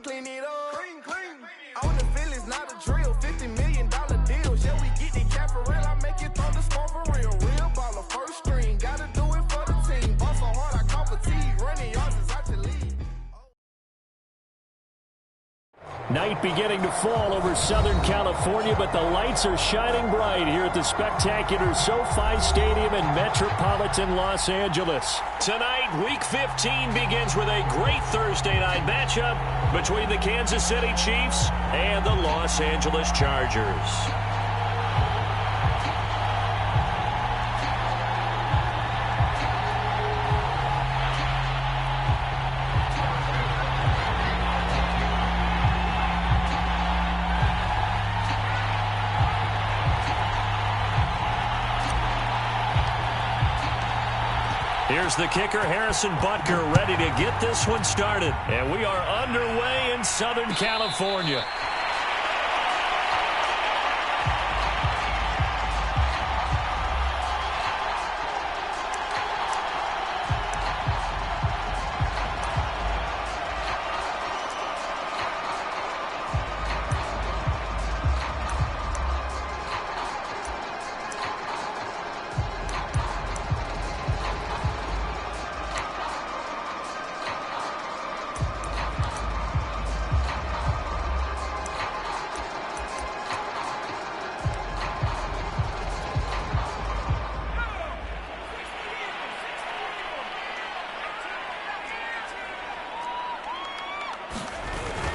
clean it up. Clean. On the village, not a drill. $50 million deal. Shall we get the cap for real? I make it throw the smoke for real. Real baller, first string. Gotta do it for the team. Ball so hard, I call fatigue. Running yards is out your league. Night beginning to fall over Southern California, but the lights are shining bright here at the spectacular SoFi Stadium in metropolitan Los Angeles. Tonight, Week 15 begins with a great Thursday night matchup between the Kansas City Chiefs and the Los Angeles Chargers. Here's the kicker, Harrison Butker, ready to get this one started. And we are underway in Southern California.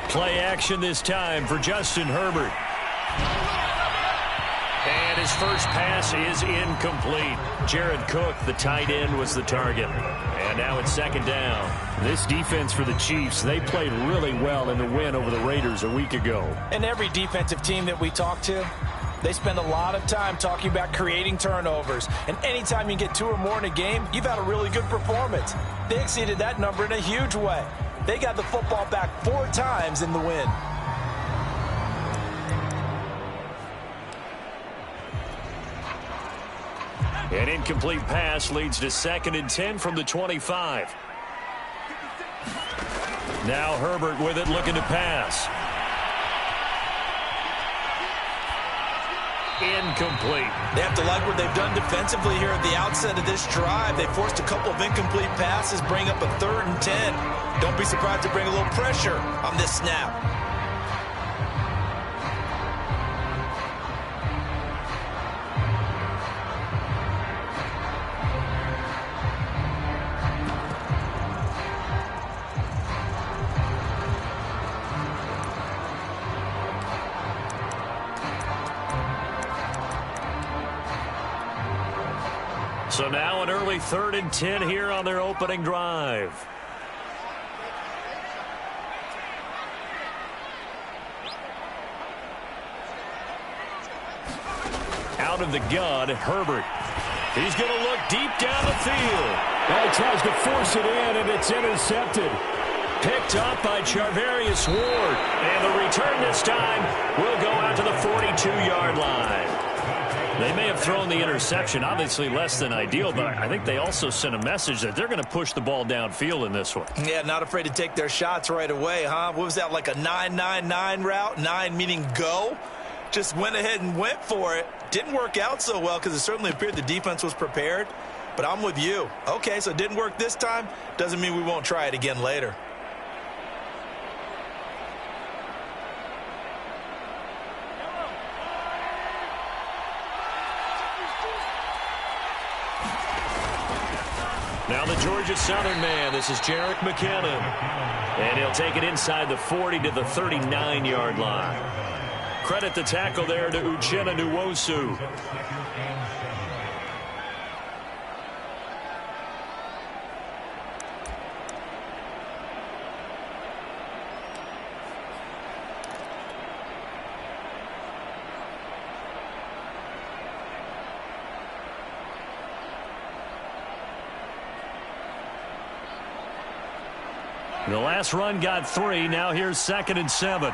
Play action this time for Justin Herbert. And his first pass is incomplete. Jared Cook, the tight end, was the target. And now it's second down. This defense for the Chiefs, they played really well in the win over the Raiders a week ago. And every defensive team that we talk to, they spend a lot of time talking about creating turnovers. And anytime you get 2 or more in a game, you've had a really good performance. They exceeded that number in a huge way. They got the football back 4 times in the win. An incomplete pass leads to 2nd and 10 from the 25. Now Herbert with it, looking to pass. Incomplete. They have to like what they've done defensively here at the outset of this drive. They forced a couple of incomplete passes, bring up a 3rd and 10. Don't be surprised to bring a little pressure on this snap. So now an early 3rd and 10 here on their opening drive. Out of the gun, Herbert. He's going to look deep down the field. Now he tries to force it in, and it's intercepted. Picked up by Charvarius Ward. And the return this time will go out to the 42-yard line. They may have thrown the interception, obviously less than ideal, but I think they also sent a message that they're going to push the ball downfield in this one. Yeah, not afraid to take their shots right away, huh? What was that, like a 9-9-9 route? 9 meaning go? Just went ahead and went for it. Didn't work out so well because it certainly appeared the defense was prepared. But I'm with you. Okay, so it didn't work this time. Doesn't mean we won't try it again later. Now the Georgia Southern man, this is Jerick McKinnon. And he'll take it inside the 40 to the 39-yard line. Credit the tackle there to Uchenna Nwosu. The last run got 3. Now here's 2nd and 7.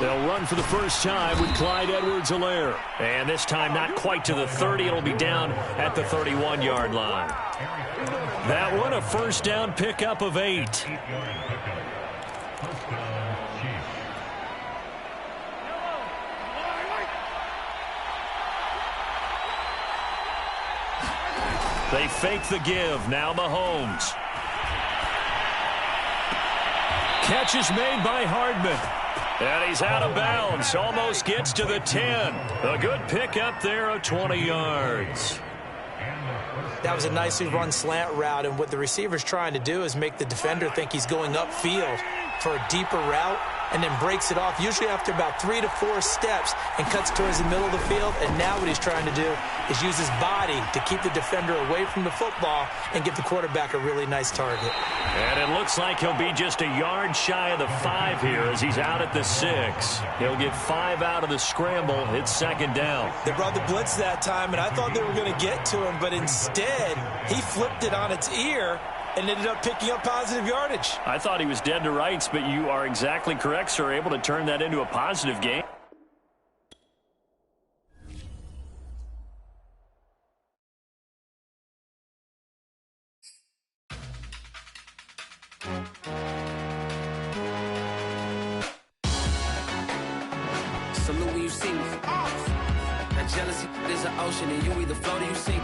They'll run for the first time with Clyde Edwards-Helaire. And this time not quite to the 30. It'll be down at the 31-yard line. That one a first down pickup of 8. They fake the give. Now Mahomes. Catch is made by Hardman. And he's out of bounds. Almost gets to the 10. A good pickup there of 20 yards. That was a nicely run slant route, and what the receiver's trying to do is make the defender think he's going upfield for a deeper route, and then breaks it off, usually after about 3 to 4 steps, and cuts towards the middle of the field. And now what he's trying to do is use his body to keep the defender away from the football and give the quarterback a really nice target. And it looks like he'll be just a yard shy of the 5 here as he's out at the 6. He'll get 5 out of the scramble. It's second down. They brought the blitz that time, and I thought they were going to get to him, but instead he flipped it on its ear and ended up picking up positive yardage. I thought he was dead to rights, but you are exactly correct, sir. Able to turn that into a positive gain. Salute when you see me. That jealousy is an ocean, and you either float or you sink it.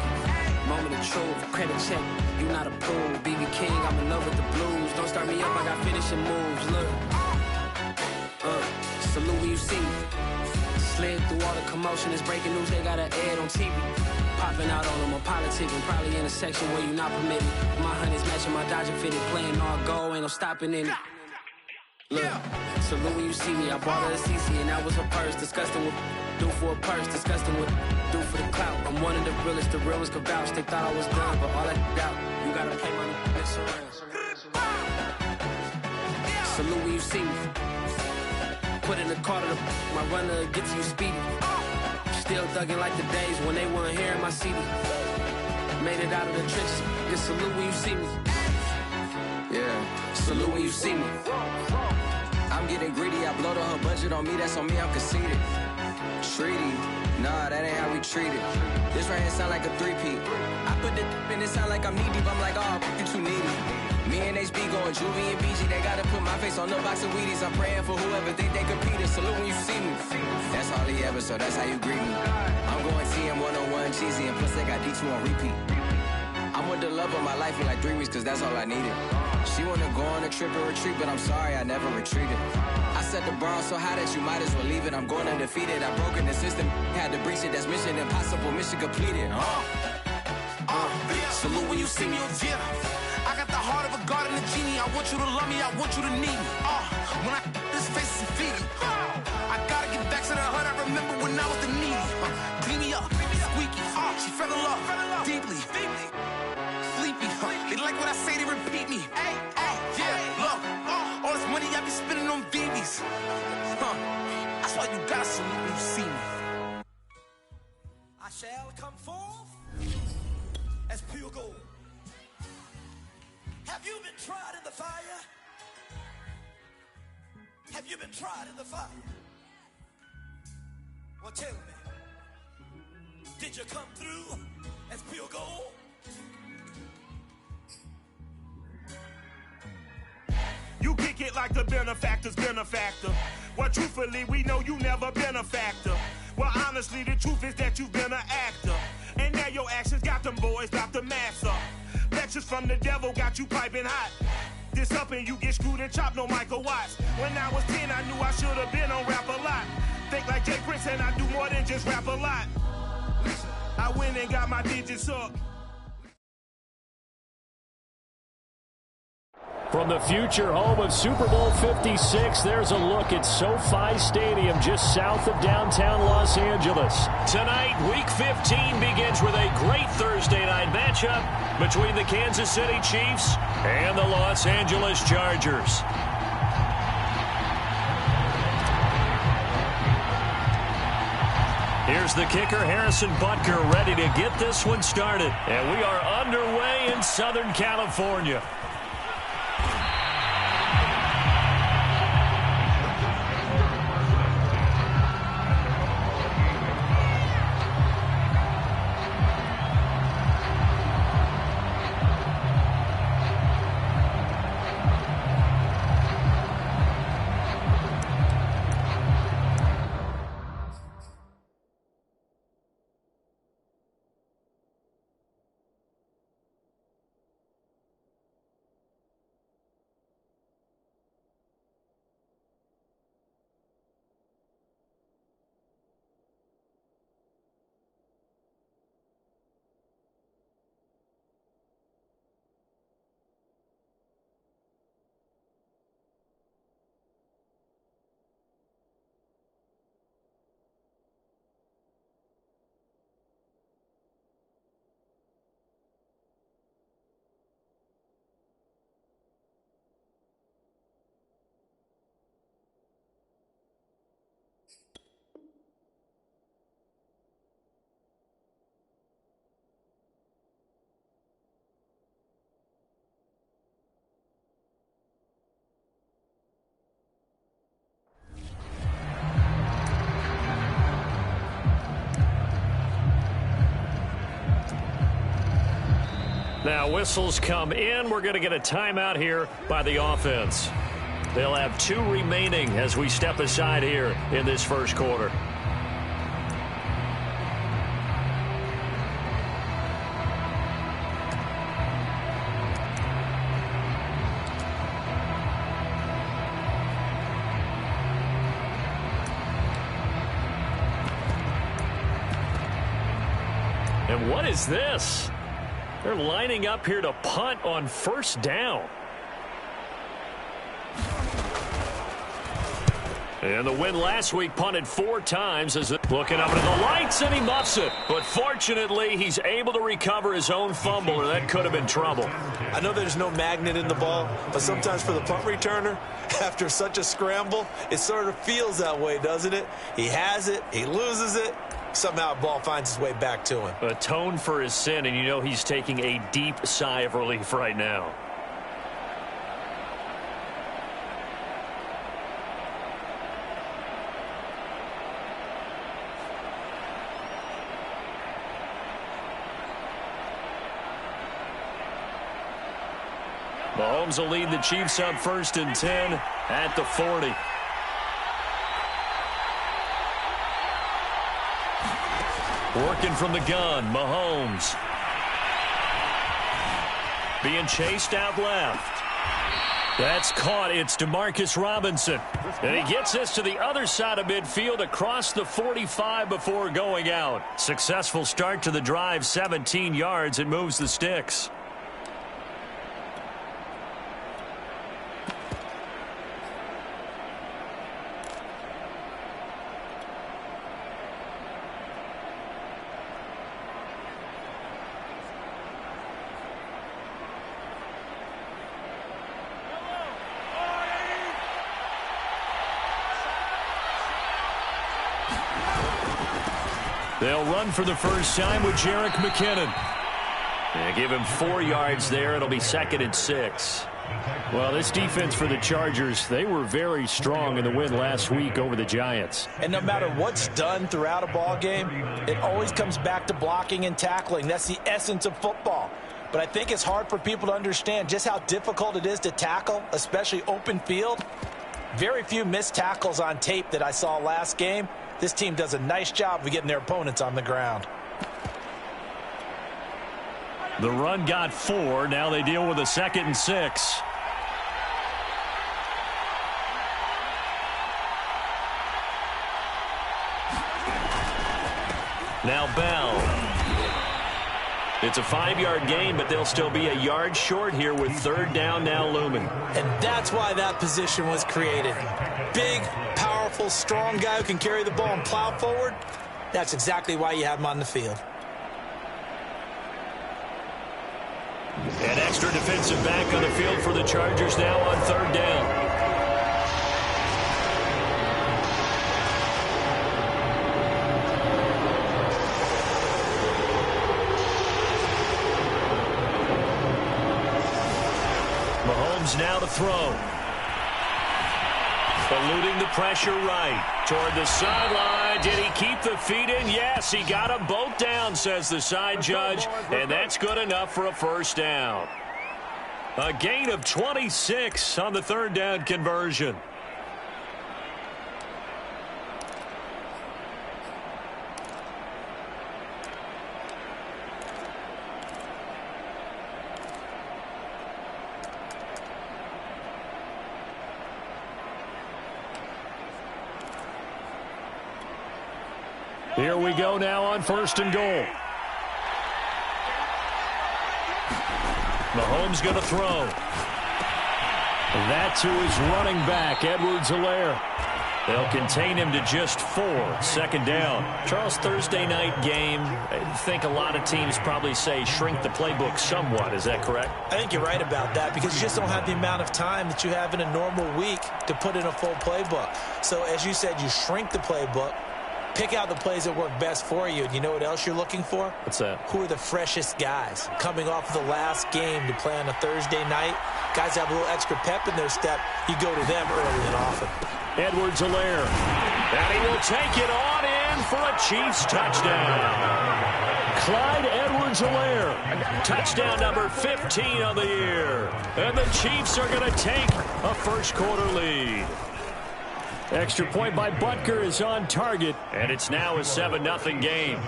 Moment of truth, credit check. You not approved. BB King, I'm in love with the blues. Don't start me up, I got finishing moves. Look. Salute when you see me. Slid through all the commotion. It's breaking news, they got an ad on TV. Popping out on them, I'm politicking. Probably in a section where you not permitted. My honey's matching my Dodger fitted. Playing all goal, ain't no stopping in it. Look, salute when you see me. I bought her a CC and that was her purse. Disgusting with do for a purse. Disgusting with do for the clout. I'm one of the realest. The realest could vouch. They thought I was done, but all that out. You gotta play my next around. Salute when you see me. Put in the car to my runner gets you speedy. Still thugging like the days when they weren't here in my CD. Made it out of the trenches. Just salute when you see me. Yeah, salute when you see me. I'm getting greedy, I blowed her budget on me, that's on me, I'm conceited. Treaty, nah, that ain't how we treat it. This right here sound like a 3-peat. I put the in it sound like I'm knee deep, I'm like, oh, you too needy. Me and HB going Juvie and BG, they gotta put my face on no box of Wheaties. I'm praying for whoever think they competed. Salute when you see me. That's all he ever, so that's how you greet me. I'm going TM 101 cheesy, and plus they got D2 on repeat. I'm with the love of my life for like 3 weeks, cause that's all I needed. She wanna go on a trip and retreat, but I'm sorry, I never retreated. I set the bar so high that you might as well leave it. I'm going undefeated, I've broken the system, had to breach it, that's mission impossible, mission completed. Salute when you see me, yeah. I got the heart of a god and a genie. I want you to love me, I want you to need me. When I this face is feeding. I gotta get back to the hood, I remember when I was the needy. Clean me up, squeaky. She fell in love, deeply. Sleepy, they like what I say, they repeat me. Yeah, look, all this money I be spending on BBs. That's why you gotta salute when you see me. I shall come forth as pure gold. Have you been tried in the fire? Have you been tried in the fire? Well, tell me, did you come through as pure gold? You kick it like the benefactor's benefactor. Well, truthfully, we know you never been a factor. Well, honestly, the truth is that you've been an actor. And now your actions got them boys about to mass up. Lectures from the devil got you piping hot. This up and you get screwed and chopped, no Michael Watts. When I was 10, I knew I should have been on rap a lot. Think like Jay Prince and I do more than just rap a lot. I went and got my digits up. From the future home of Super Bowl 56, there's a look at SoFi Stadium just south of downtown Los Angeles. Tonight, Week 15 begins with a great Thursday night matchup between the Kansas City Chiefs and the Los Angeles Chargers. Here's the kicker, Harrison Butker, ready to get this one started. And we are underway in Southern California. Now whistles come in. We're going to get a timeout here by the offense. They'll have 2 remaining as we step aside here in this first quarter. And what is this? They're lining up here to punt on first down. And the win last week punted 4 times as looking up into the lights, and he muffs it. But fortunately, he's able to recover his own fumble, or that could have been trouble. I know there's no magnet in the ball, but sometimes for the punt returner, after such a scramble, it sort of feels that way, doesn't it? He has it, he loses it. Somehow the ball finds its way back to him. Atone for his sin, and you know he's taking a deep sigh of relief right now. Mahomes will lead the Chiefs up 1st and 10 at the 40. Working from the gun, Mahomes. Being chased out left. That's caught. It's Demarcus Robinson. And he gets this to the other side of midfield across the 45 before going out. Successful start to the drive, 17 yards. It moves the sticks. They'll run for the first time with Jerick McKinnon. They give him 4 yards there. It'll be 2nd and 6. Well, this defense for the Chargers, they were very strong in the win last week over the Giants. And no matter what's done throughout a ball game, it always comes back to blocking and tackling. That's the essence of football. But I think it's hard for people to understand just how difficult it is to tackle, especially open field. Very few missed tackles on tape that I saw last game. This team does a nice job of getting their opponents on the ground. The run got 4. Now they deal with a 2nd and 6. Now Bell. It's a 5-yard gain, but they'll still be a yard short here with 3rd down now looming. And that's why that position was created. Big, powerful, strong guy who can carry the ball and plow forward. That's exactly why you have him on the field. An extra defensive back on the field for the Chargers now on 3rd down. Mahomes now to throw. Eluding the pressure right. Toward the sideline. Did he keep the feet in? Yes, he got them both down, says the side judge. And that's good enough for a first down. A gain of 26 on the 3rd down conversion. Here we go now on 1st and goal. Mahomes going to throw. That's who is running back, Edwards-Helaire. They'll contain him to just 4. 2nd down. Charles, Thursday night game, I think a lot of teams probably say shrink the playbook somewhat. Is that correct? I think you're right about that because you just don't have the amount of time that you have in a normal week to put in a full playbook. So as you said, you shrink the playbook. Pick out the plays that work best for you. And you know what else you're looking for? What's that? Who are the freshest guys? Coming off of the last game to play on a Thursday night, guys have a little extra pep in their step. You go to them early and often. Edwards-Helaire. And he will take it on in for a Chiefs touchdown. Clyde Edwards Edwards-Helaire. Touchdown number 15 of the year. And the Chiefs are going to take a first-quarter lead. Extra point by Butker is on target, and it's now a 7-0 game.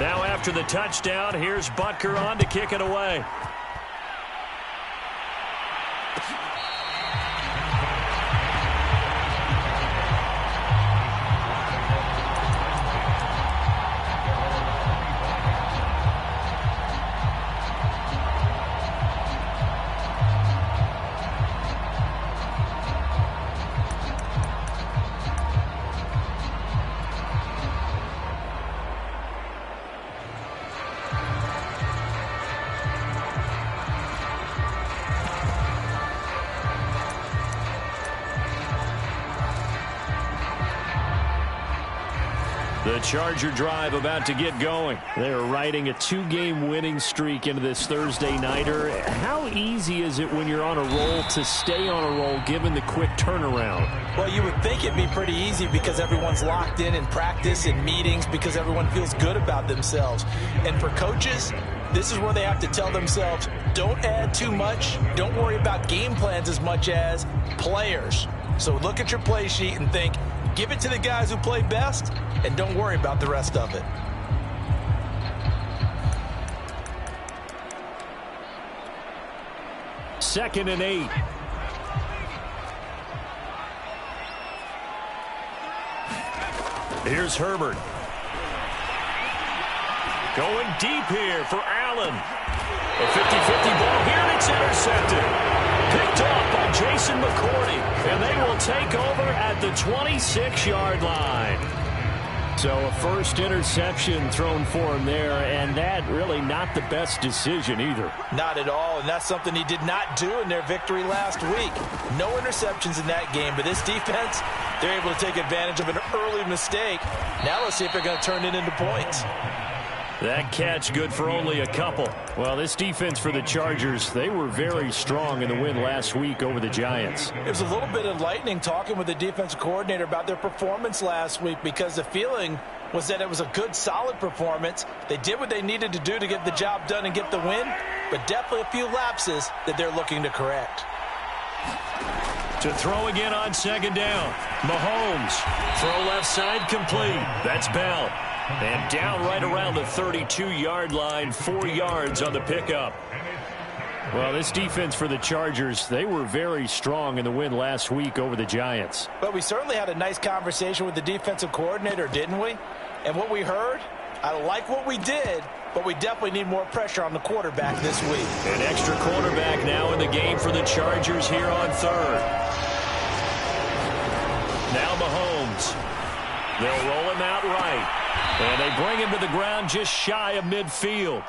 Now after the touchdown, here's Butker on to kick it away. The Charger drive about to get going. They're riding a 2-game winning streak into this Thursday nighter. How easy is it when you're on a roll to stay on a roll given the quick turnaround? Well, you would think it'd be pretty easy because everyone's locked in practice and meetings because everyone feels good about themselves. And for coaches, this is where they have to tell themselves, don't add too much. Don't worry about game plans as much as players. So look at your play sheet and think, give it to the guys who play best, and don't worry about the rest of it. Second and 8. Here's Herbert. Going deep here for Allen. A 50-50 ball here, and it's intercepted. Picked off by Jason McCourty, and they will take over at the 26-yard line. So a first interception thrown for him there, and that really not the best decision either. Not at all, and that's something he did not do in their victory last week. No interceptions in that game, but this defense, they're able to take advantage of an early mistake. Now let's see if they're going to turn it into points. That catch good for only a couple. Well, this defense for the Chargers, they were very strong in the win last week over the Giants. It was a little bit enlightening talking with the defensive coordinator about their performance last week because the feeling was that it was a good, solid performance. They did what they needed to do to get the job done and get the win, but definitely a few lapses that they're looking to correct. To throw again on second down. Mahomes. Throw left side complete. That's Bell. And down right around the 32-yard line, 4 yards on the pickup. Well, this defense for the Chargers, they were very strong in the win last week over the Giants. But we certainly had a nice conversation with the defensive coordinator, didn't we? And what we heard, I like what we did, but we definitely need more pressure on the quarterback this week. An extra quarterback now in the game for the Chargers here on third. Now Mahomes. They'll roll him out right. And they bring him to the ground just shy of midfield.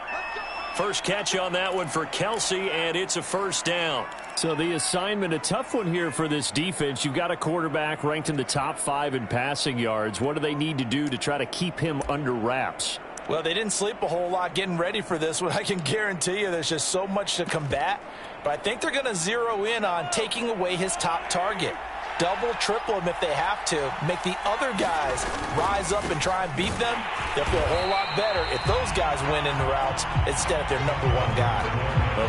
First catch on that one for Kelsey, and it's a first down. So the assignment, a tough one here for this defense. You've got a quarterback ranked in the top 5 in passing yards. What do they need to do to try to keep him under wraps? Well, they didn't sleep a whole lot getting ready for this one. I can guarantee you there's just so much to combat. But I think they're going to zero in on taking away his top target. Double, triple him if they have to. Make the other guys rise up and try and beat them. They'll feel a whole lot better if those guys win in the routes instead of their number 1 guy.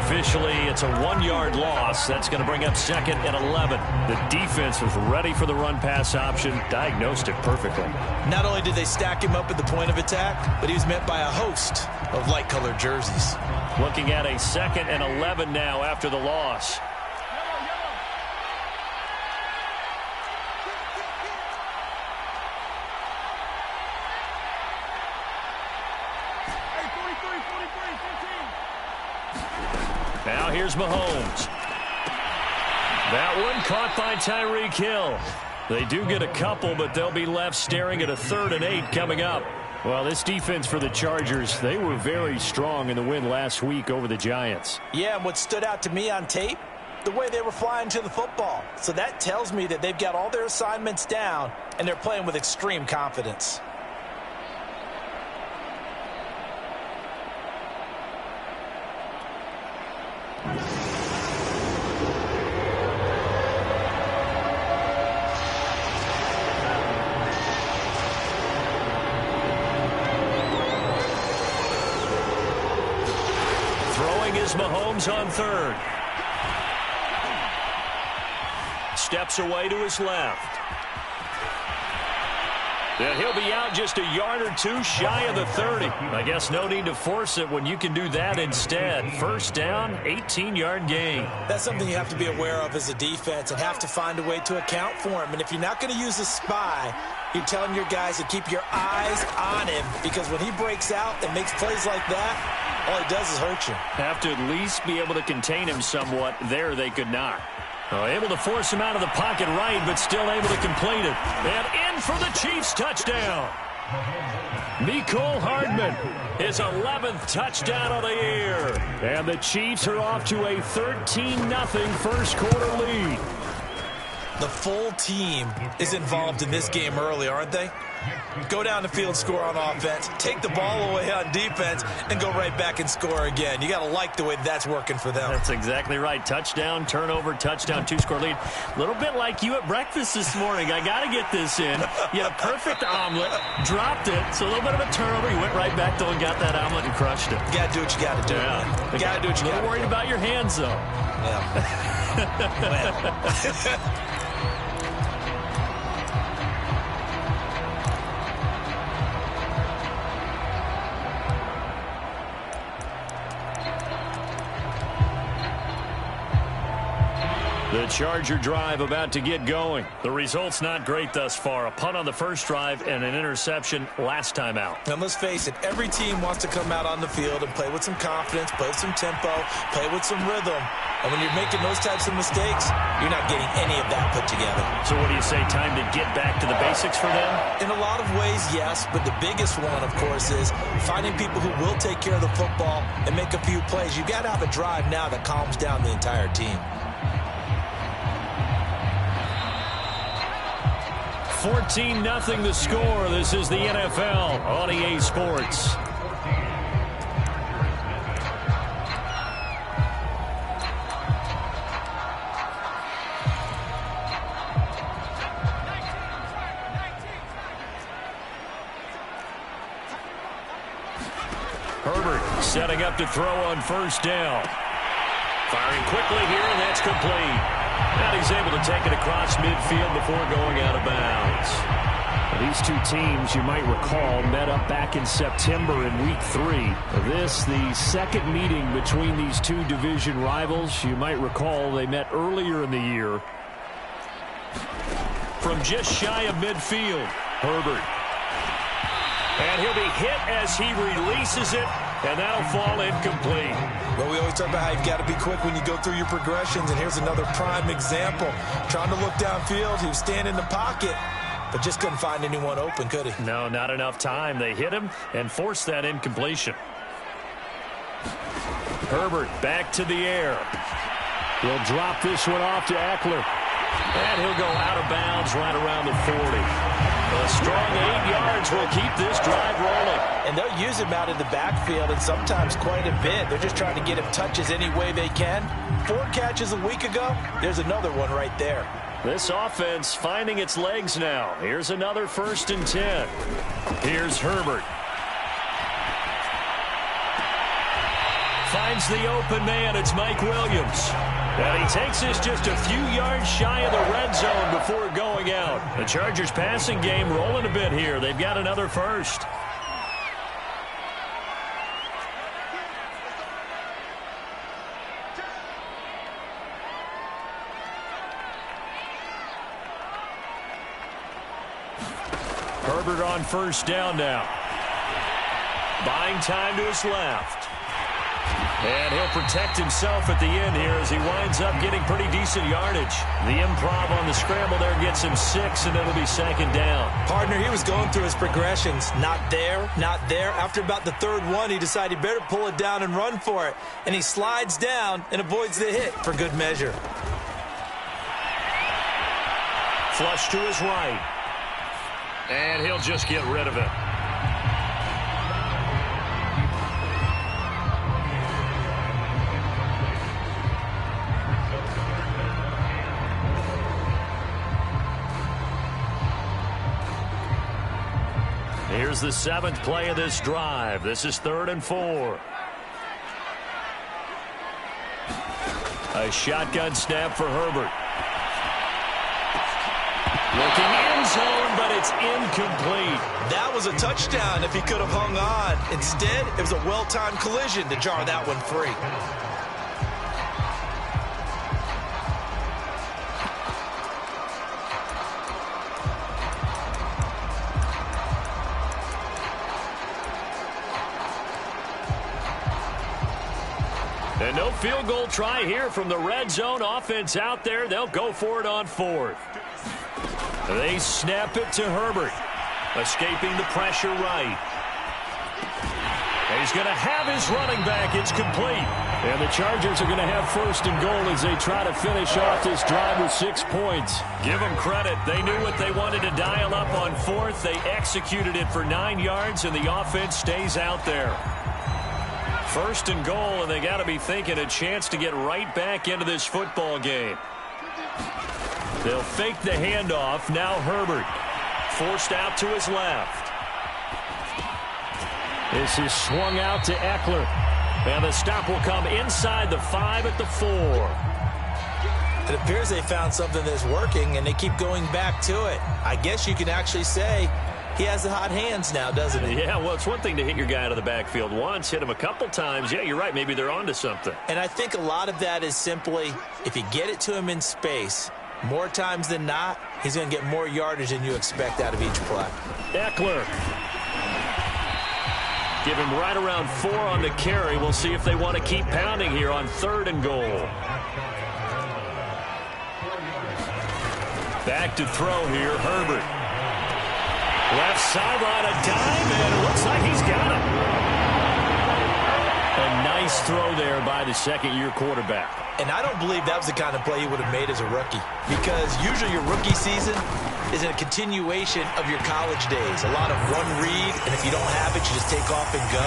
Officially, it's a 1-yard loss. That's going to bring up second and 11. The defense was ready for the run-pass option, diagnosed it perfectly. Not only did they stack him up at the point of attack, but he was met by a host of light-colored jerseys. Looking at a second and 11 now after the loss. Now here's Mahomes. That one caught by Tyreek Hill. They do get a couple, but they'll be left staring at a 3rd and 8 coming up. Well, this defense for the Chargers, they were very strong in the win last week over the Giants. Yeah, and what stood out to me on tape, the way they were flying to the football. So that tells me that they've got all their assignments down, and they're playing with extreme confidence. Mahomes on third. Steps away to his left. And he'll be out just a yard or two shy of the 30. I guess no need to force it when you can do that instead. First down, 18-yard gain. That's something you have to be aware of as a defense and have to find a way to account for him. And if you're not going to use a spy, you're telling your guys to keep your eyes on him, because when he breaks out and makes plays like that, all he does is hurt you. Have to at least be able to contain him somewhat. There they could not. Able to force him out of the pocket right, but still able to complete it. And in for the Chiefs touchdown. Mecole Hardman, his 11th touchdown of the year. And the Chiefs are off to a 13-0 first quarter lead. The full team is involved in this game early, aren't they? Go down the field, score on offense, take the ball away on defense, and go right back and score again. You got to like the way that's working for them. That's exactly right. Touchdown, turnover, touchdown, two-score lead. A little bit like you at breakfast this morning. I got to get this in. You had a perfect omelet, dropped it, so a little bit of a turnover. You went right back, though, and got that omelet and crushed it. You got to do what you got to do. Yeah. You got to do what you got to do. A little worried about your hands, though. Yeah. The Charger drive about to get going. The result's not great thus far. A punt on the first drive and an interception last time out. And let's face it, every team wants to come out on the field and play with some confidence, play with some tempo, play with some rhythm. And when you're making those types of mistakes, you're not getting any of that put together. So what do you say, time to get back to the basics for them? In a lot of ways, yes, but the biggest one, of course, is finding people who will take care of the football and make a few plays. You've got to have a drive now that calms down the entire team. 14-0 the score. This is the NFL on EA Sports. Herbert setting up to throw on first down. Firing quickly here, and that's complete. And he's able to take it across midfield before going out of bounds. These two teams, you might recall, met up back in September in Week 3. This, the second meeting between these two division rivals. You might recall they met earlier in the year. From just shy of midfield, Herbert. And he'll be hit as he releases it, and that'll fall incomplete. Well, we always talk about how you've got to be quick when you go through your progressions, and here's another prime example. Trying to look downfield, he was standing in the pocket, but just couldn't find anyone open, could he? No, not enough time. They hit him and forced that incompletion. Herbert back to the air. He'll drop this one off to Eckler. And he'll go out of bounds right around the 40. A strong 8 yards will keep this drive rolling. And they'll use him out in the backfield, and sometimes quite a bit. They're just trying to get him touches any way they can. 4 catches a week ago. There's another one right there. This offense finding its legs now. Here's another 1st and 10. Here's Herbert. Finds the open man. It's Mike Williams. And he takes this just a few yards shy of the red zone before going out. The Chargers passing game rolling a bit here. They've got another first. Herbert on first down now. Buying time to his left. And he'll protect himself at the end here as he winds up getting pretty decent yardage. The improv on the scramble there gets him 6, and it'll be 2nd down. Partner, he was going through his progressions. Not there, not there. After about the 3rd one, he decided he better pull it down and run for it. And he slides down and avoids the hit for good measure. Flush to his right. And he'll just get rid of it. Here's the 7th play of this drive. This is 3rd and 4. A shotgun snap for Herbert. Looking end zone, but it's incomplete. That was a touchdown if he could have hung on. Instead, it was a well-timed collision to jar that one free. And no field goal try here from the red zone. Offense out there. They'll go for it on 4th. They snap it to Herbert. Escaping the pressure right. And he's going to have his running back. It's complete. And the Chargers are going to have 1st and goal as they try to finish off this drive with 6 points. Give them credit. They knew what they wanted to dial up on 4th. They executed it for 9 yards, and the offense stays out there. 1st and goal, and they got to be thinking a chance to get right back into this football game. They'll fake the handoff. Now Herbert forced out to his left. This is swung out to Eckler. And the stop will come inside the 5 at the 4. It appears they found something that's working, and they keep going back to it. I guess you can actually say he has the hot hands now, doesn't he? Yeah, well, it's one thing to hit your guy out of the backfield once, hit him a couple times. Yeah, you're right. Maybe they're onto something. And I think a lot of that is simply if you get it to him in space, more times than not, he's going to get more yardage than you expect out of each play. Eckler. Give him right around 4 on the carry. We'll see if they want to keep pounding here on 3rd and goal. Back to throw here, Herbert. Left sideline, a dime, and it looks like he's got him. A nice throw there by the second-year quarterback. And I don't believe that was the kind of play he would have made as a rookie, because usually your rookie season is a continuation of your college days. A lot of one read, and if you don't have it, you just take off and go.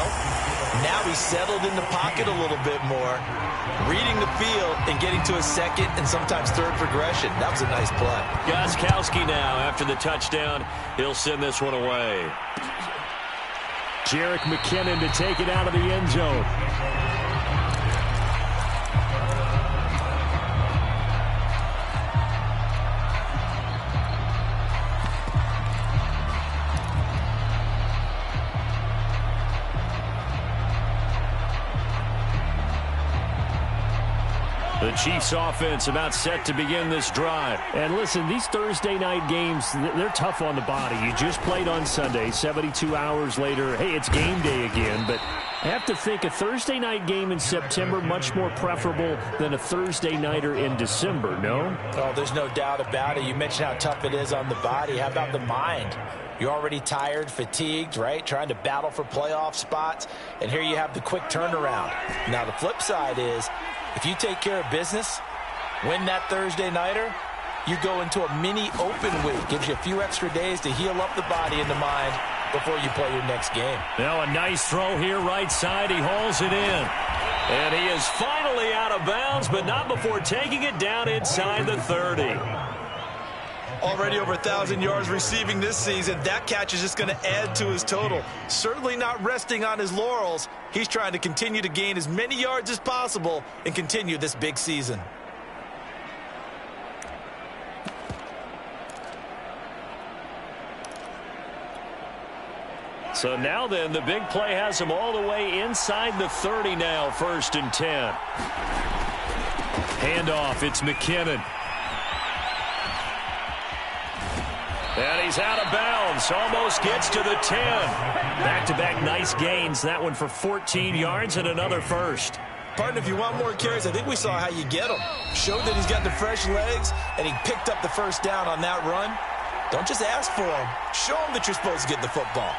Now he's settled in the pocket a little bit more, reading the field and getting to a 2nd and sometimes 3rd progression. That was a nice play. Gostkowski now, after the touchdown, he'll send this one away. Jerick McKinnon to take it out of the end zone. The Chiefs offense about set to begin this drive. And listen, these Thursday night games, they're tough on the body. You just played on Sunday, 72 hours later. Hey, it's game day again. But I have to think a Thursday night game in September much more preferable than a Thursday nighter in December, no? Oh, there's no doubt about it. You mentioned how tough it is on the body. How about the mind? You're already tired, fatigued, right? Trying to battle for playoff spots. And here you have the quick turnaround. Now, the flip side is, if you take care of business, win that Thursday nighter, you go into a mini open week. Gives you a few extra days to heal up the body and the mind before you play your next game. Now a nice throw here right side. He hauls it in. And he is finally out of bounds, but not before taking it down inside the 30. Already over 1,000 yards receiving this season. That catch is just going to add to his total. Certainly not resting on his laurels. He's trying to continue to gain as many yards as possible and continue this big season. So now then, the big play has him all the way inside the 30 now, 1st and 10. Handoff, it's McKinnon. And he's out of bounds. Almost gets to the 10. Back-to-back nice gains. That one for 14 yards and another first. Partner, if you want more carries, I think we saw how you get them. Showed that he's got the fresh legs, and he picked up the first down on that run. Don't just ask for them. Show them that you're supposed to get the football.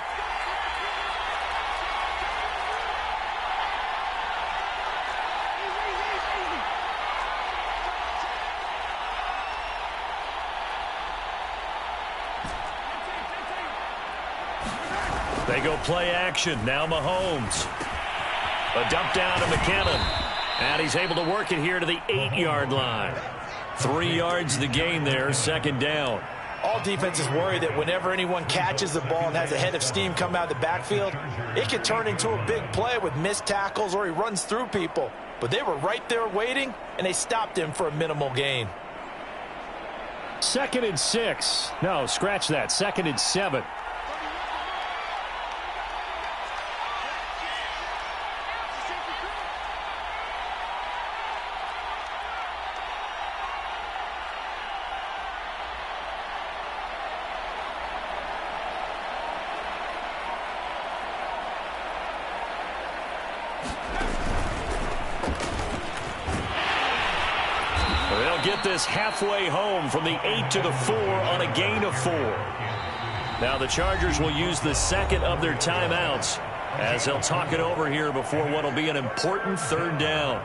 They go play action. Now Mahomes. A dump down to McKinnon. And he's able to work it here to the 8-yard line. 3 yards the gain there, 2nd down. All defenses worry that whenever anyone catches the ball and has a head of steam come out of the backfield, it can turn into a big play with missed tackles or he runs through people. but they were right there waiting, and they stopped him for a minimal gain. 2nd and 6. No, scratch that. 2nd and 7. Get this halfway home from the 8 to the 4 on a gain of 4. Now the Chargers will use the second of their timeouts as they'll talk it over here before what will be an important 3rd down.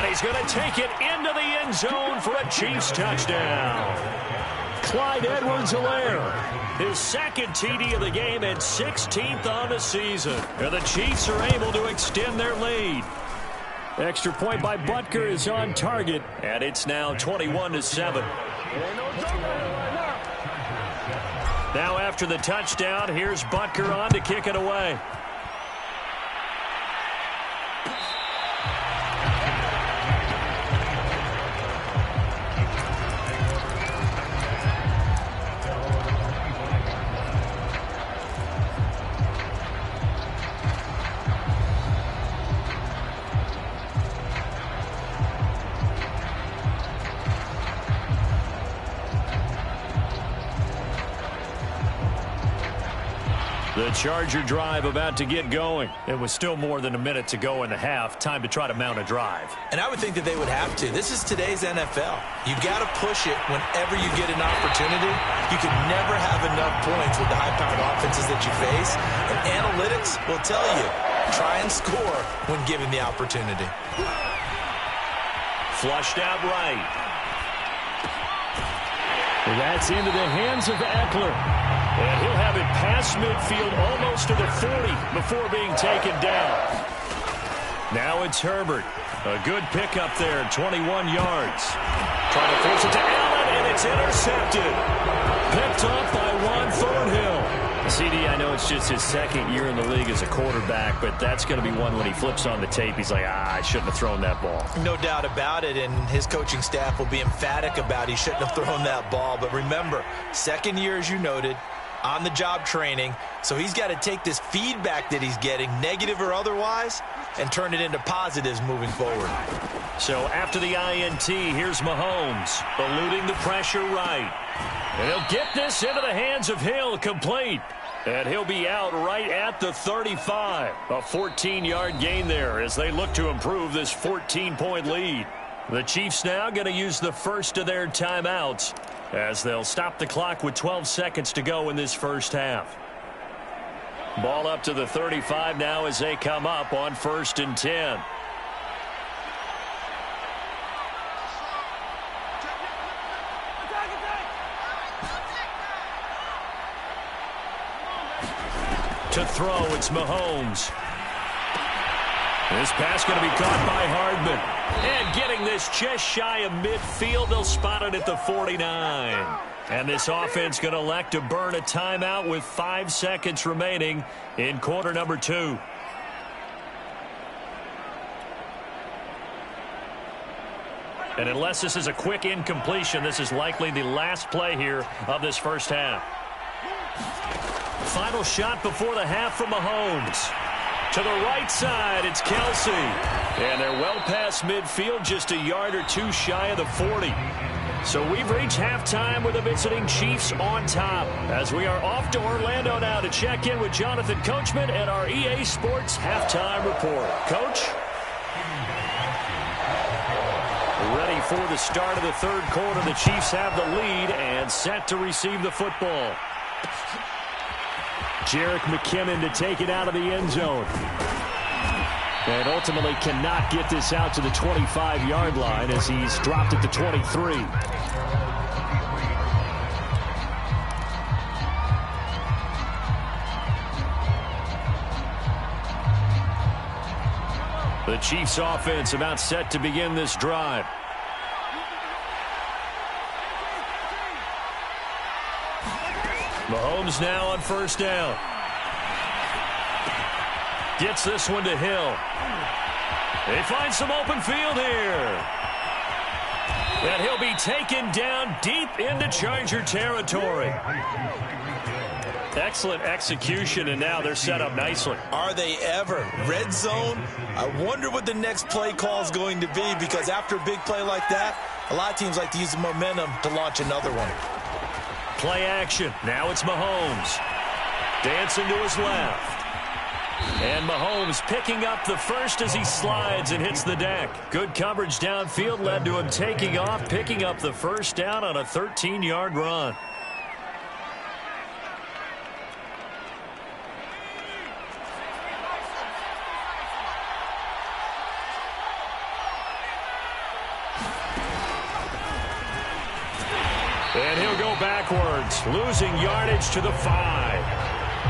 He's going to take it into the end zone for a Chiefs touchdown. Clyde Edwards-Helaire, his 2nd TD of the game and 16th on the season. And the Chiefs are able to extend their lead. Extra point by Butker is on target, and it's now 21-7. Now after the touchdown, here's Butker on to kick it away. The Charger drive about to get going. It was still more than a minute to go in the half. Time to try to mount a drive. And I would think that they would have to. This is today's NFL. You've got to push it whenever you get an opportunity. You can never have enough points with the high-powered offenses that you face. And analytics will tell you, try and score when given the opportunity. Flushed out right. That's into the hands of Eckler. And he'll have it past midfield almost to the 40 before being taken down. Now it's Herbert. A good pickup there, 21 yards. Trying to force it to Allen, and it's intercepted. Picked off by Juan Thornhill. CD, I know it's just his 2nd year in the league as a quarterback, but that's going to be one when he flips on the tape. He's like, I shouldn't have thrown that ball. No doubt about it, and his coaching staff will be emphatic about he shouldn't have thrown that ball. But remember, 2nd year, as you noted, on-the-job training, so he's got to take this feedback that he's getting, negative or otherwise, and turn it into positives moving forward. So after the INT, here's Mahomes, eluding the pressure right. And he'll get this into the hands of Hill, complete. And he'll be out right at the 35. A 14-yard gain there as they look to improve this 14-point lead. The Chiefs now going to use the first of their timeouts as they'll stop the clock with 12 seconds to go in this first half. Ball up to the 35 now as they come up on 1st and 10. To throw, it's Mahomes. This pass going to be caught by Hardman. And getting this just shy of midfield, they'll spot it at the 49. And this offense going to elect to burn a timeout with 5 seconds remaining in quarter number 2. And unless this is a quick incompletion, this is likely the last play here of this first half. Final shot before the half from Mahomes. To the right side, it's Kelsey. And they're well past midfield, just a yard or two shy of the 40. So we've reached halftime with the visiting Chiefs on top. As we are off to Orlando now to check in with Jonathan Coachman and our EA Sports Halftime Report. Coach? Ready for the start of the third quarter. The Chiefs have the lead and set to receive the football. Jerick McKinnon to take it out of the end zone. And ultimately cannot get this out to the 25-yard line as he's dropped at the 23. The Chiefs offense about set to begin this drive. Mahomes now on first down. Gets this one to Hill. They find some open field here. And he'll be taken down deep into Charger territory. Excellent execution, and now they're set up nicely. Are they ever? Red zone? I wonder what the next play call is going to be, because after a big play like that, a lot of teams like to use the momentum to launch another one. Play action. Now it's Mahomes. Dancing to his left. And Mahomes picking up the first as he slides and hits the deck. Good coverage downfield led to him taking off, picking up the first down on a 13-yard run. And he'll go backwards, losing yardage to the 5.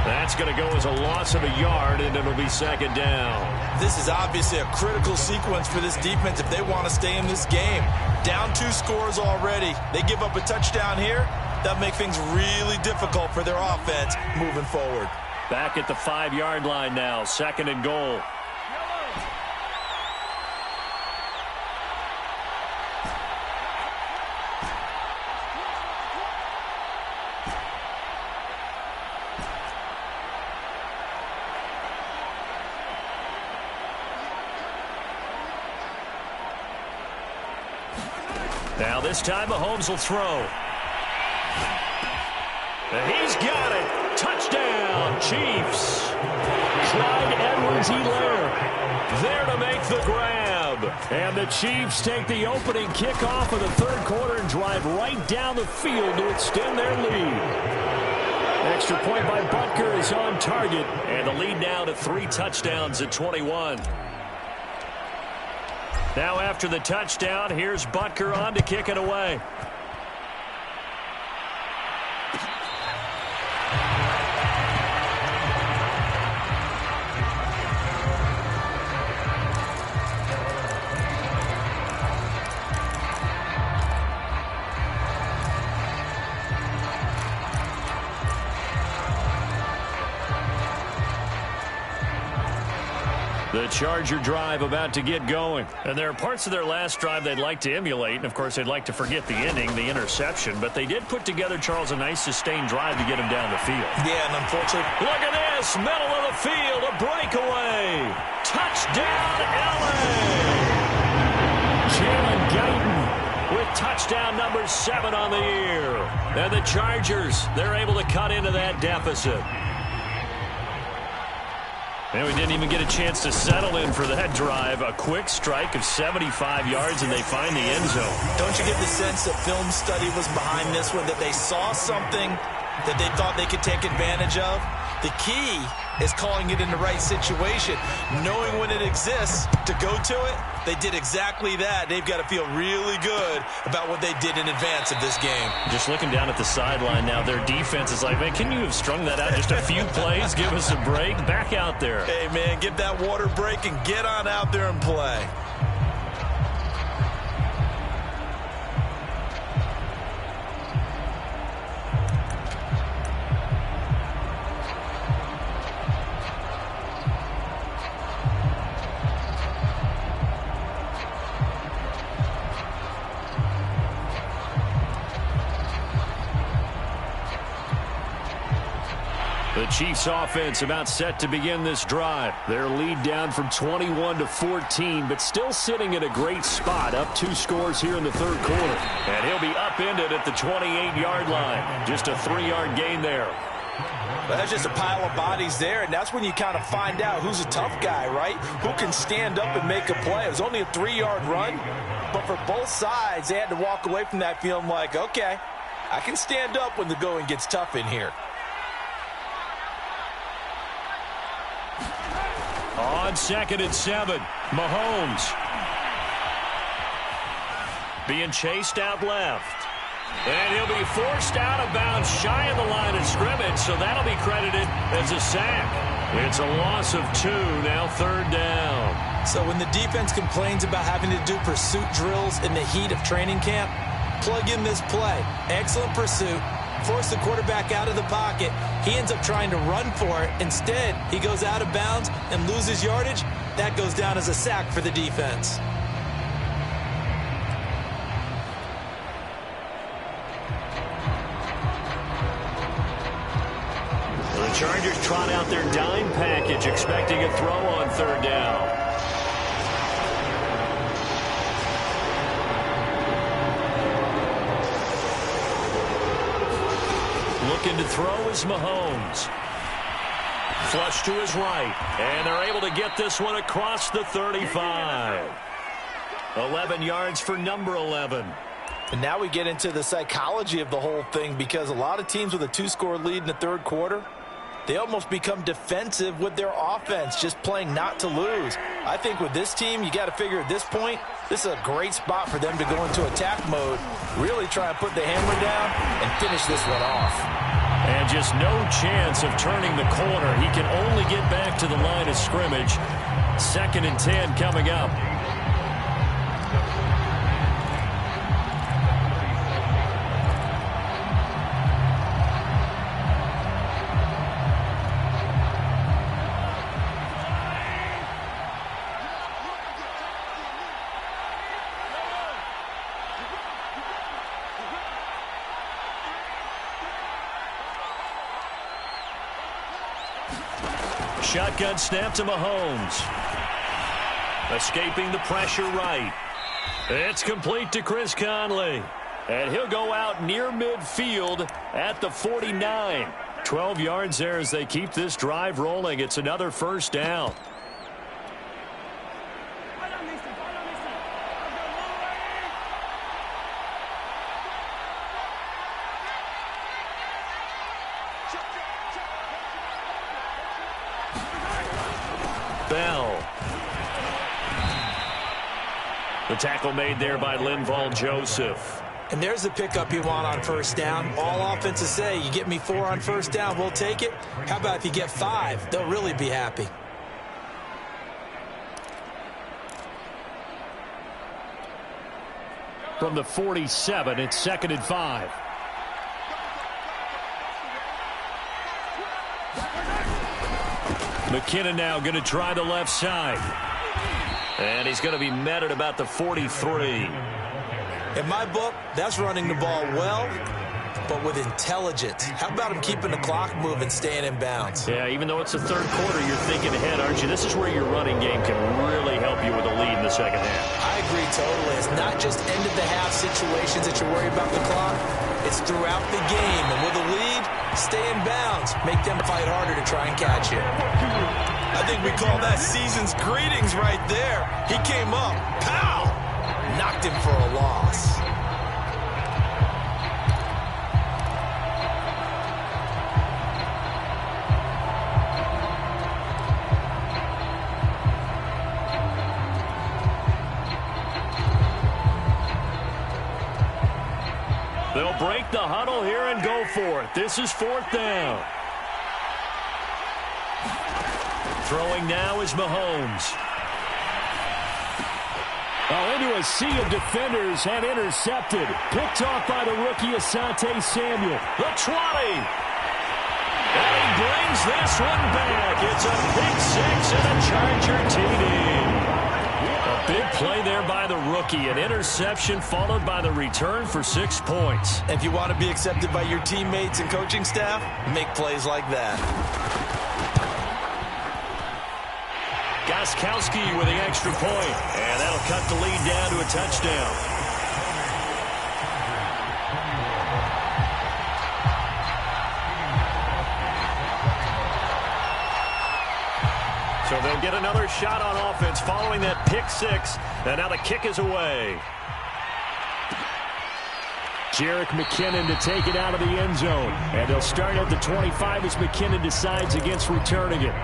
That's going to go as a loss of a yard, and it'll be second down. This is obviously a critical sequence for this defense if they want to stay in this game. Down 2 scores already. They give up a touchdown here. That'll make things really difficult for their offense moving forward. Back at the 5-yard line now, second and goal. Now this time Mahomes will throw. And he's got it. Touchdown, Chiefs. Clyde Edwards-Helaire there to make the grab. And the Chiefs take the opening kickoff of the third quarter and drive right down the field to extend their lead. Extra point by Butker is on target. And the lead now to 3 touchdowns at 21. Now after the touchdown, here's Butker on to kick it away. The Charger drive about to get going. And there are parts of their last drive they'd like to emulate. And, of course, they'd like to forget the ending, the interception. But they did put together, Charles, a nice sustained drive to get him down the field. Yeah, and unfortunately, look at this. Middle of the field, a breakaway. Touchdown, LA. Jalen Guyton with touchdown number 7 on the year. And the Chargers, they're able to cut into that deficit. And we didn't even get a chance to settle in for that drive. A quick strike of 75 yards, and they find the end zone. Don't you get the sense that film study was behind this one, that they saw something that they thought they could take advantage of? The key is calling it in the right situation, knowing when it exists to go to it. They did exactly that. They've got to feel really good about what they did in advance of this game. Just looking down at the sideline now, their defense is like, man, can you have strung that out just a few plays? Give us a break. Back out there. Hey, man, get that water break and get on out there and play. The Chiefs offense about set to begin this drive. Their lead down from 21 to 14, but still sitting at a great spot, up 2 scores here in the third quarter. And he'll be upended at the 28-yard line. Just a 3-yard gain there. Well, that's just a pile of bodies there, and that's when you kind of find out who's a tough guy, right? Who can stand up and make a play. It was only a 3-yard run, but for both sides, they had to walk away from that feeling like, okay, I can stand up when the going gets tough in here. On 2nd and 7, Mahomes being chased out left. And he'll be forced out of bounds shy of the line of scrimmage, so that'll be credited as a sack. It's a loss of 2, now 3rd down. So when the defense complains about having to do pursuit drills in the heat of training camp, plug in this play. Excellent pursuit. Force the quarterback out of the pocket. He ends up trying to run for it. Instead, he goes out of bounds and loses yardage. That goes down as a sack for the defense. The Chargers trot out their dime package, expecting a throw on 3rd down. Looking to throw is Mahomes. Flush to his right, and they're able to get this one across the 35. 11 yards for number 11. And now we get into the psychology of the whole thing, because a lot of teams with a 2-score lead in the 3rd quarter, they almost become defensive with their offense, just playing not to lose. I think with this team, you got to figure at this point, this is a great spot for them to go into attack mode, really try and put the hammer down and finish this one off. And just no chance of turning the corner. He can only get back to the line of scrimmage. 2nd and 10 coming up. Shotgun snap to Mahomes. Escaping the pressure right. It's complete to Chris Conley. And he'll go out near midfield at the 49. 12 yards there as they keep this drive rolling. It's another 1st down. Bell. The tackle made there by Linval Joseph. And there's the pickup you want on 1st down. All offenses say, you get me 4 on 1st down, we'll take it. How about if you get 5? They'll really be happy. From the 47, it's 2nd and 5. McKinnon now going to try the left side. And he's going to be met at about the 43. In my book, that's running the ball well, but with intelligence. How about him keeping the clock moving, staying in bounds? Yeah, even though it's the 3rd quarter, you're thinking ahead, aren't you? This is where your running game can really help you with a lead in the 2nd half. I agree totally. It's not just end-of-the-half situations that you're worried about the clock. It's throughout the game. And with a lead, stay in bounds. Make them fight harder to try and catch you. I think we call that season's greetings right there. He came up. Pow! Knocked him for a loss. They'll break the huddle here and go for it. This is 4th down. Throwing now is Mahomes. Oh, into a sea of defenders and intercepted. Picked off by the rookie Asante Samuel. The 20. And he brings this one back. It's a pick 6 and a Charger TD. A big play there by the rookie. An interception followed by the return for 6 points. If you want to be accepted by your teammates and coaching staff, make plays like that. Gostkowski with the extra point. And that'll cut the lead down to a touchdown. So they'll get another shot on offense following that pick 6. And now the kick is away. Jerick McKinnon to take it out of the end zone. And they'll start at the 25 as McKinnon decides against returning it.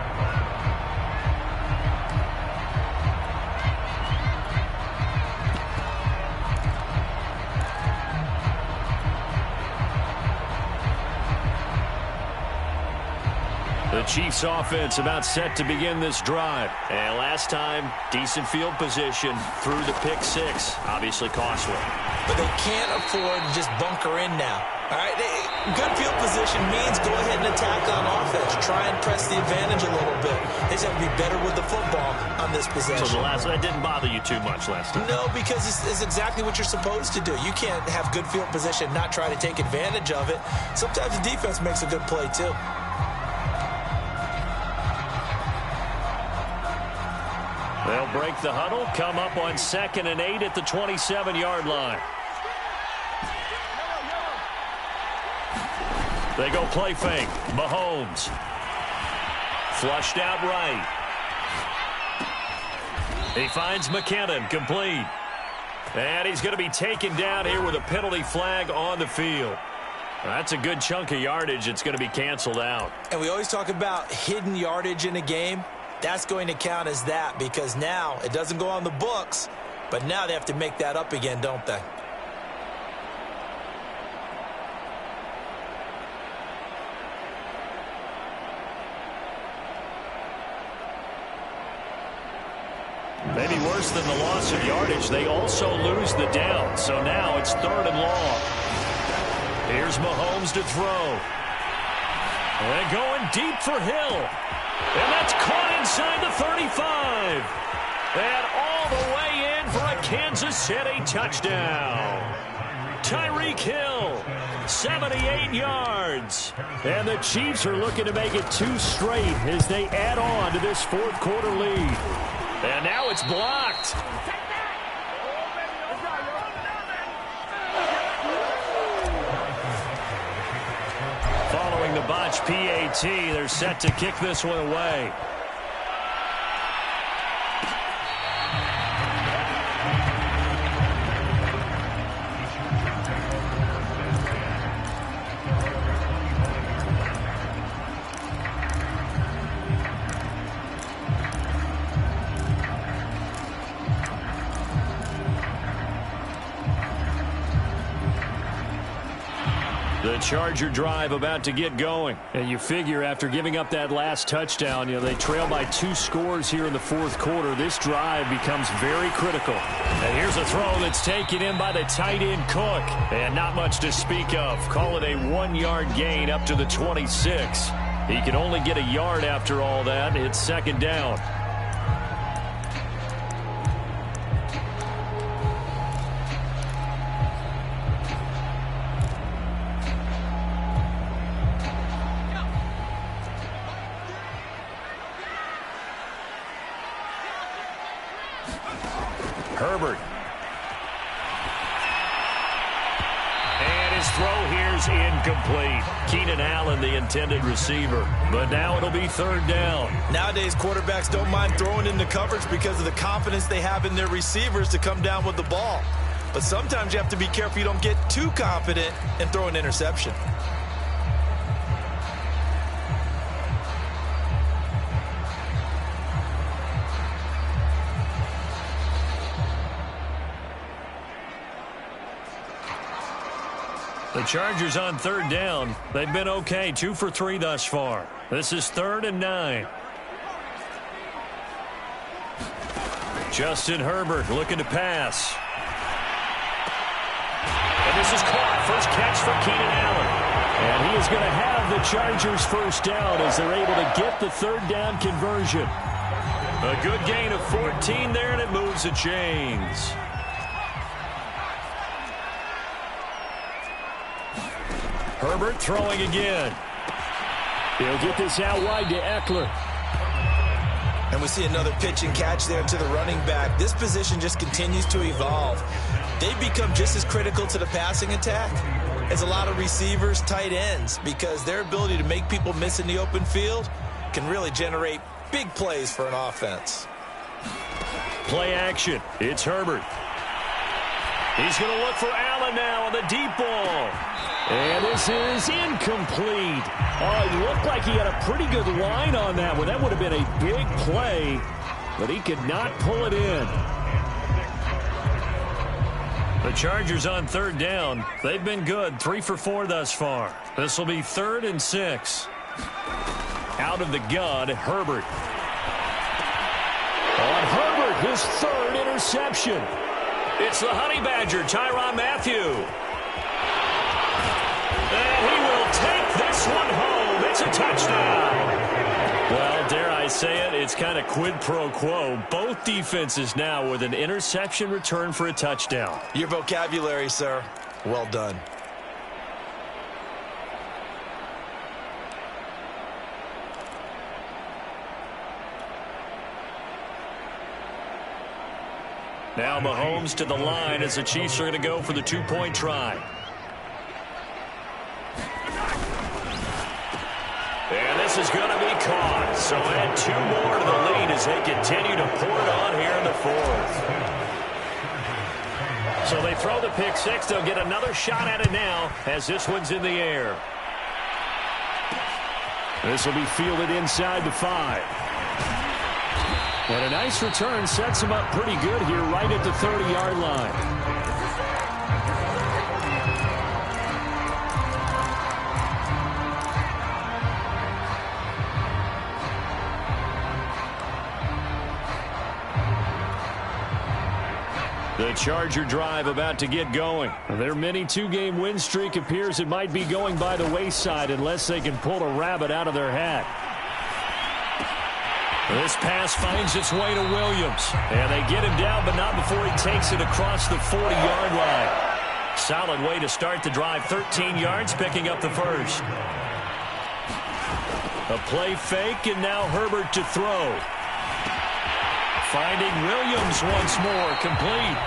The Chiefs offense about set to begin this drive. And last time, decent field position through the pick six. Obviously costly. But they can't afford to just bunker in now. All right, good field position means go ahead and attack on offense. Try and press the advantage a little bit. They just have to be better with the football on this possession. So that didn't bother you too much last time? No, because it's exactly what you're supposed to do. You can't have good field position, not try to take advantage of it. Sometimes the defense makes a good play, too. They'll break the huddle, come up on 2nd and 8 at the 27-yard line. They go play fake. Mahomes. Flushed out right. He finds McKinnon, complete. And he's going to be taken down here with a penalty flag on the field. That's a good chunk of yardage. It's going to be canceled out. And we always talk about hidden yardage in a game. That's going to count as that because now it doesn't go on the books, but now they have to make that up again, don't they? Maybe worse than the loss of yardage, they also lose the down. So now it's 3rd and long. Here's Mahomes to throw. And going deep for Hill. And that's caught inside the 35. And all the way in for a Kansas City touchdown. Tyreek Hill, 78 yards. And the Chiefs are looking to make it 2 straight as they add on to this 4th quarter lead. And now it's blocked. Following the botch PAT, they're set to kick this one away. The Charger drive about to get going. And you figure after giving up that last touchdown, they trail by 2 scores here in the 4th quarter. This drive becomes very critical. And here's a throw that's taken in by the tight end Cook. And not much to speak of. Call it a 1-yard gain up to the 26. He can only get a yard after all that. It's 2nd down. Herbert. And his throw here's incomplete. Keenan Allen, the intended receiver. But now it'll be 3rd down. Nowadays, quarterbacks don't mind throwing into coverage because of the confidence they have in their receivers to come down with the ball. But sometimes you have to be careful you don't get too confident and throw an interception. The Chargers on 3rd down. They've been okay, 2 for 3 thus far. This is 3rd and 9. Justin Herbert looking to pass. And this is caught. First catch for Keenan Allen. And he is going to have the Chargers 1st down as they're able to get the 3rd down conversion. A good gain of 14 there, and it moves the chains. Herbert throwing again. He'll get this out wide to Eckler. And we see another pitch and catch there to the running back. This position just continues to evolve. They've become just as critical to the passing attack as a lot of receivers, tight ends, because their ability to make people miss in the open field can really generate big plays for an offense. Play action. It's Herbert. He's going to look for Allen now on the deep ball. And this is incomplete. Oh, it looked like he had a pretty good line on that one. That would have been a big play, but he could not pull it in. The Chargers on 3rd down. They've been good, 3 for 4 thus far. This will be 3rd and 6. Out Out of the gun, Herbert. On Herbert, his third interception. It's the Honey Badger, Tyrann Mathieu. And he will take this one home. It's a touchdown. Well, dare I say it, it's kind of quid pro quo. Both defenses now with an interception return for a touchdown. Your vocabulary, sir. Well done. Now Mahomes to the line as the Chiefs are going to go for the two-point try. And this is going to be caught. So add 2 more to the lead as they continue to pour it on here in the fourth. So they throw the pick six. They'll get another shot at it now as this one's in the air. This will be fielded inside the 5. And a nice return sets him up pretty good here right at the 30-yard line. The Charger drive about to get going. Their mini 2-game win streak appears it might be going by the wayside unless they can pull a rabbit out of their hat. This pass finds its way to Williams. And they get him down, but not before he takes it across the 40-yard line. Solid way to start the drive. 13 yards, picking up the first. A play fake, and now Herbert to throw. Finding Williams once more, complete.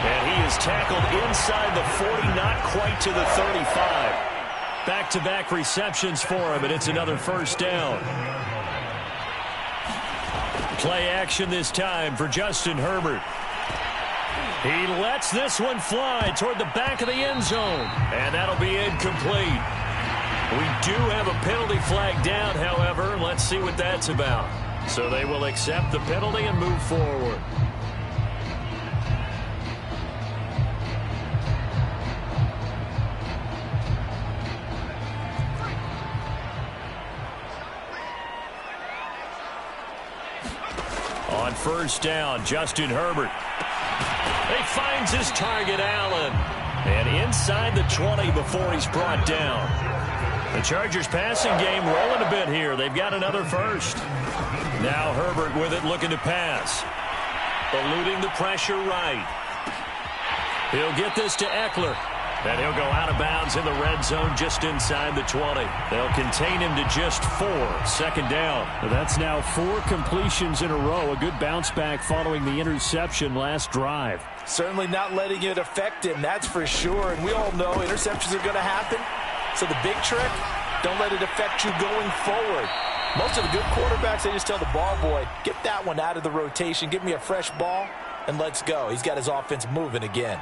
And he is tackled inside the 40, not quite to the 35. Back-to-back receptions for him, and it's another first down. Play action this time for Justin Herbert. He lets this one fly toward the back of the end zone, and that'll be incomplete. We do have a penalty flag down, however. Let's see what that's about. So they will accept the penalty and move forward. On first down, Justin Herbert. He finds his target, Allen. And inside the 20 before he's brought down. The Chargers passing game rolling a bit here. They've got another first. Now Herbert with it, looking to pass. Eluding the pressure right. He'll get this to Eckler. And he'll go out of bounds in the red zone just inside the 20. They'll contain him to just 4. Second down. That's now 4 completions in a row. A good bounce back following the interception last drive. Certainly not letting it affect him, that's for sure. And we all know interceptions are going to happen. So the big trick, don't let it affect you going forward. Most of the good quarterbacks, they just tell the ball boy, get that one out of the rotation, give me a fresh ball, and let's go. He's got his offense moving again.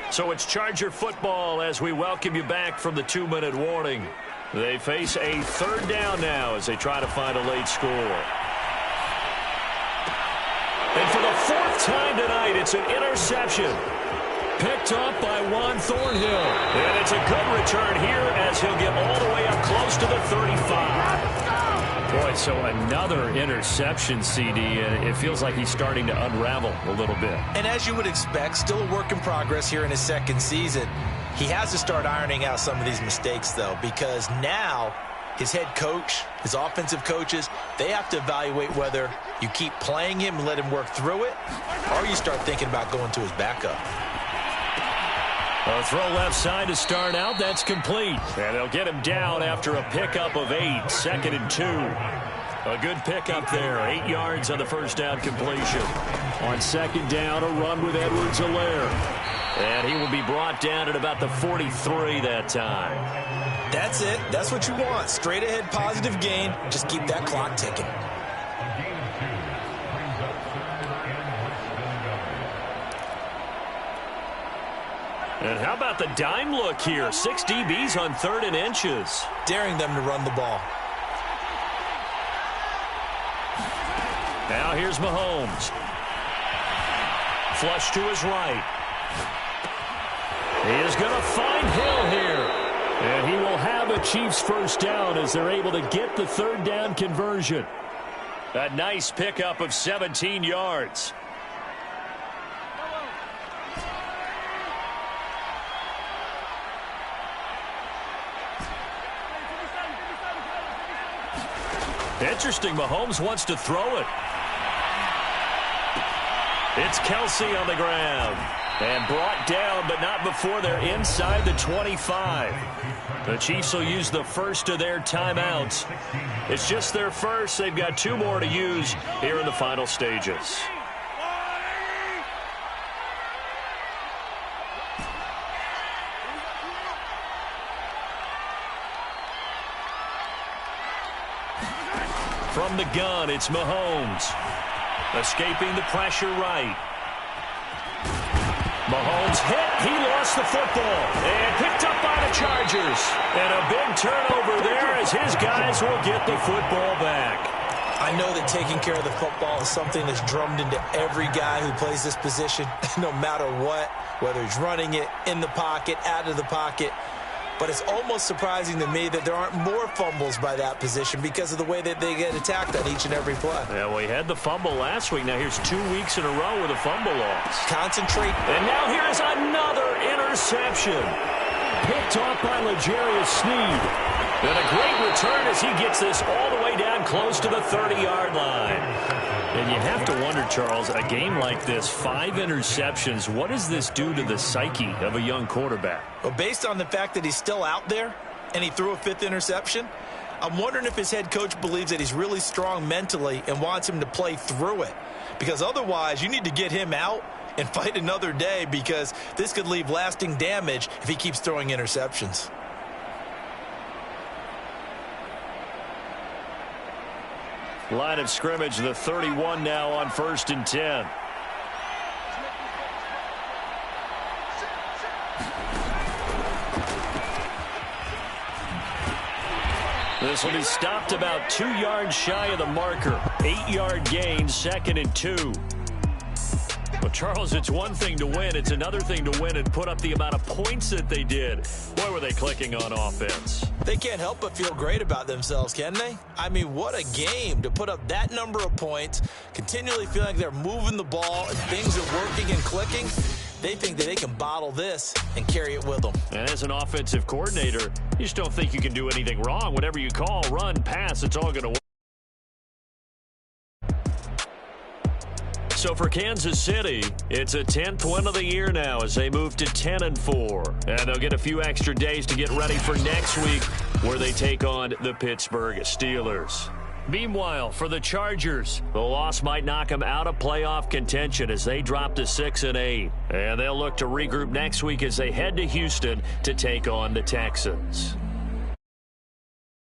So it's Charger football as we welcome you back from the 2-minute warning. They face a third down now as they try to find a late score. And for the 4th time tonight, it's an interception. Picked up by Juan Thornhill. And it's a good return here as he'll get all the way up close to the 35. Boy, so another interception, CD, and it feels like he's starting to unravel a little bit. And as you would expect, still a work in progress here in his second season. He has to start ironing out some of these mistakes, though, because now his head coach, his offensive coaches, they have to evaluate whether you keep playing him and let him work through it, or you start thinking about going to his backup. A throw left side to start out. That's complete. And they'll get him down after a pickup of 8. 2nd and 2. A good pickup there. 8 yards on the first down completion. On second down, a run with Edwards-Helaire. And he will be brought down at about the 43 that time. That's it. That's what you want. Straight ahead positive gain. Just keep that clock ticking. And how about the dime look here? 6 DBs on 3rd and inches. Daring them to run the ball. Now here's Mahomes. flush to his right. He is going to find Hill here. And he will have a Chiefs first down as they're able to get the third down conversion. A nice pickup of 17 yards. Interesting, Mahomes wants to throw it. It's Kelce on the ground. And brought down, but not before they're inside the 25. The Chiefs will use the first of their timeouts. It's just their first. They've got 2 more to use here in the final stages. From the gun, it's Mahomes. Escaping the pressure right. Mahomes hit. He lost the football. And picked up by the Chargers. And a big turnover there as his guys will get the football back. I know that taking care of the football is something that's drummed into every guy who plays this position, no matter what, whether he's running it, in the pocket, out of the pocket. But it's almost surprising to me that there aren't more fumbles by that position because of the way that they get attacked on each and every play. Yeah, we had the fumble last week. Now here's 2 weeks in a row with a fumble loss. Concentrate. And now here's another interception. Picked off by L'Jarius Sneed. And a great return as he gets this all the way down close to the 30-yard line. And you have to wonder, Charles, a game like this, 5 interceptions, what does this do to the psyche of a young quarterback? Well, based on the fact that he's still out there and he threw a 5th interception, I'm wondering if his head coach believes that he's really strong mentally and wants him to play through it. Because otherwise, you need to get him out and fight another day because this could leave lasting damage if he keeps throwing interceptions. Line of scrimmage, the 31 now on 1st and 10. This will be stopped about 2 yards shy of the marker. 8-yard gain, 2nd and 2. Well, Charles, it's one thing to win. It's another thing to win and put up the amount of points that they did. Boy, were they clicking on offense. They can't help but feel great about themselves, can they? I mean, what a game to put up that number of points, continually feeling like they're moving the ball and things are working and clicking. They think that they can bottle this and carry it with them. And as an offensive coordinator, you just don't think you can do anything wrong. Whatever you call, run, pass, it's all going to work. So for Kansas City, it's a 10th win of the year now as they move to 10-4. And they'll get a few extra days to get ready for next week where they take on the Pittsburgh Steelers. Meanwhile, for the Chargers, the loss might knock them out of playoff contention as they drop to 6-8. And they'll look to regroup next week as they head to Houston to take on the Texans.